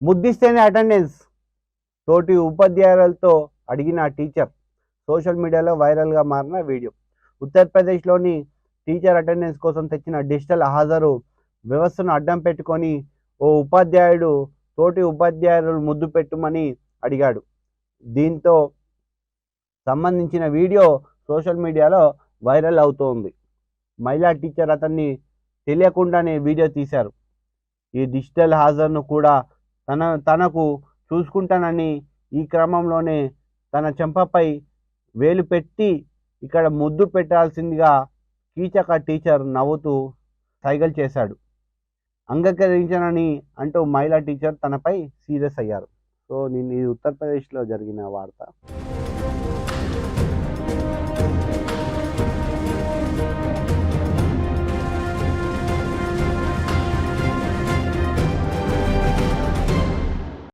ముద్దిస్తేనే attendance తోటి ఉపాధ్యాయులతో అడిగిన టీచర్. సోషల్ మీడియాలో వైరల్గా మారిన వీడియో. ఉత్తరప్రదేశ్లోని టీచర్ అటెండెన్స్ కోసం తెచ్చిన డిజిటల్ హాజరు వ్యవస్థను అడ్డం పెట్టుకొని ఓ ఉపాధ్యాయుడు తోటి ఉపాధ్యాయులు ముద్దు పెట్టుమని అడిగాడు. దీంతో సంబంధించిన వీడియో సోషల్ మీడియాలో వైరల్ అవుతోంది. మహిళా టీచర్ అతన్ని తెలియకుండానే వీడియో తీశారు. ఈ డిజిటల్ హాజరును కూడా తనకు చూసుకుంటానని ఈ క్రమంలోనే తన చెంపపై వేలు పెట్టి ఇక్కడ ముద్దు పెట్టాల్సిందిగా కీచక టీచర్ నవ్వుతూ సైగలు చేశాడు. అంగీకరించనని అంటూ మహిళా టీచర్ తనపై సీరియస్ అయ్యారు. సో ఇది ఉత్తరప్రదేశ్లో జరిగిన వార్త.